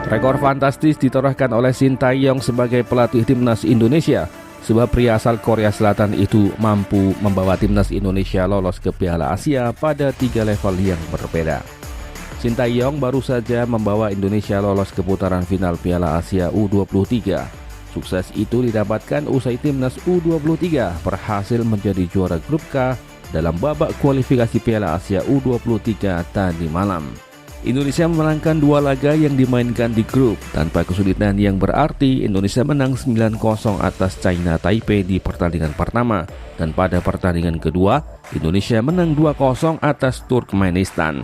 Rekor fantastis ditorehkan oleh Sintayong sebagai pelatih timnas Indonesia, sebab pria asal Korea Selatan itu mampu membawa timnas Indonesia lolos ke Piala Asia pada 3 level yang berbeda. Sintayong baru saja membawa Indonesia lolos ke putaran final Piala Asia U23. Sukses itu didapatkan usai timnas U23 berhasil menjadi juara grup K dalam babak kualifikasi Piala Asia U23 tadi malam. Indonesia memenangkan 2 laga yang dimainkan di grup. Tanpa kesulitan yang berarti, Indonesia menang 9-0 atas China Taipei di pertandingan pertama. Dan pada pertandingan kedua, Indonesia menang 2-0 atas Turkmenistan.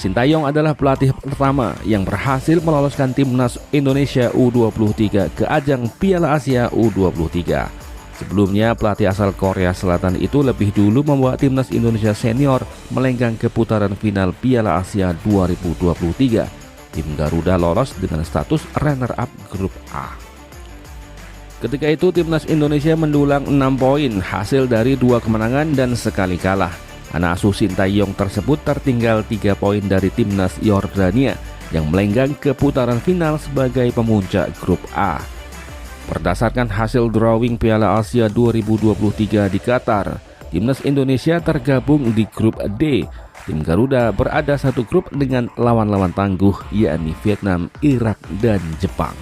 Sintayong adalah pelatih pertama yang berhasil meloloskan timnas Indonesia U23 ke ajang Piala Asia U23. Sebelumnya, pelatih asal Korea Selatan itu lebih dulu membawa timnas Indonesia senior melenggang ke putaran final Piala Asia 2023. Tim Garuda lolos dengan status runner-up grup A. Ketika itu, timnas Indonesia mendulang 6 poin hasil dari 2 kemenangan dan sekali kalah. Anak asuh Sintayong tersebut tertinggal 3 poin dari timnas Yordania yang melenggang ke putaran final sebagai pemuncak grup A. Berdasarkan hasil drawing Piala Asia 2023 di Qatar, timnas Indonesia tergabung di grup D. Tim Garuda berada satu grup dengan lawan-lawan tangguh, yakni Vietnam, Irak, dan Jepang.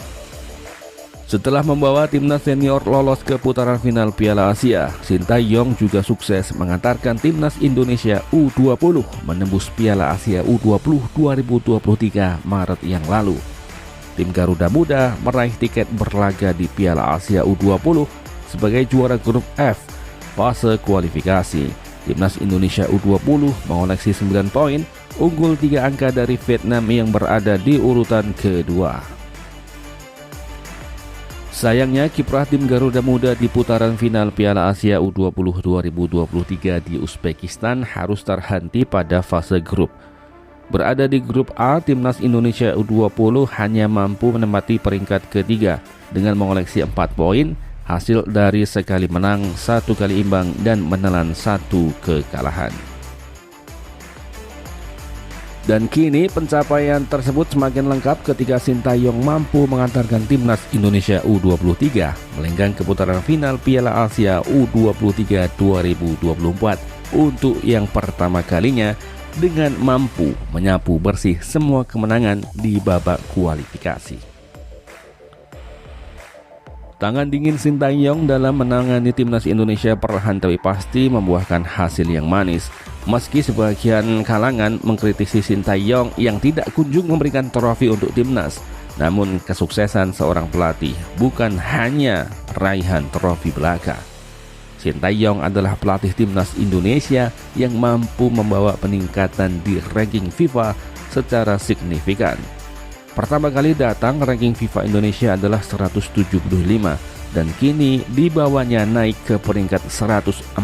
Setelah membawa timnas senior lolos ke putaran final Piala Asia, Sintayong juga sukses mengantarkan timnas Indonesia U20 menembus Piala Asia U20 2023 Maret yang lalu. Tim Garuda Muda meraih tiket berlaga di Piala Asia U20 sebagai juara grup F fase kualifikasi. Timnas Indonesia U20 mengoleksi 9 poin, unggul 3 angka dari Vietnam yang berada di urutan kedua. Sayangnya, kiprah tim Garuda Muda di putaran final Piala Asia U20 2023 di Uzbekistan harus terhenti pada fase grup. Berada di grup A, timnas Indonesia U20 hanya mampu menempati peringkat ketiga dengan mengoleksi 4 poin, hasil dari sekali menang, 1 kali imbang, dan menelan 1 kekalahan. Dan kini pencapaian tersebut semakin lengkap ketika Sintayong mampu mengantarkan timnas Indonesia U23 melenggang ke putaran final Piala Asia U23 2024 untuk yang pertama kalinya, dengan mampu menyapu bersih semua kemenangan di babak kualifikasi. Tangan dingin Sintayong dalam menangani timnas Indonesia perlahan tapi pasti membuahkan hasil yang manis. Meski sebagian kalangan mengkritisi Sintayong yang tidak kunjung memberikan trofi untuk timnas, namun kesuksesan seorang pelatih bukan hanya raihan trofi belaka. Sintayong adalah pelatih timnas Indonesia yang mampu membawa peningkatan di ranking FIFA secara signifikan. Pertama kali datang, ranking FIFA Indonesia adalah 175 dan kini dibawanya naik ke peringkat 147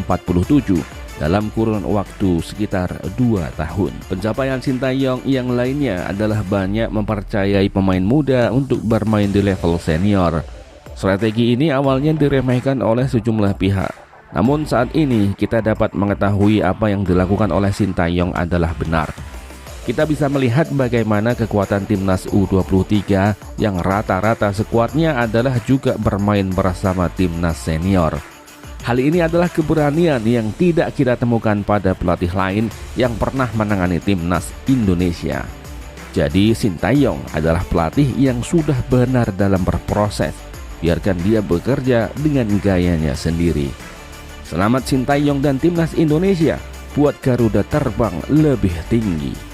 dalam kurun waktu sekitar 2 tahun. Pencapaian Sintayong yang lainnya adalah banyak mempercayai pemain muda untuk bermain di level senior. Strategi ini awalnya diremehkan oleh sejumlah pihak. Namun saat ini kita dapat mengetahui apa yang dilakukan oleh Sintayong adalah benar. Kita bisa melihat bagaimana kekuatan timnas U23 yang rata-rata skuadnya adalah juga bermain bersama timnas senior. Hal ini adalah keberanian yang tidak kita temukan pada pelatih lain yang pernah menangani timnas Indonesia. Jadi Sintayong adalah pelatih yang sudah benar dalam berproses. Biarkan dia bekerja dengan gayanya sendiri. Selamat Sintayong dan timnas Indonesia, buat Garuda terbang lebih tinggi.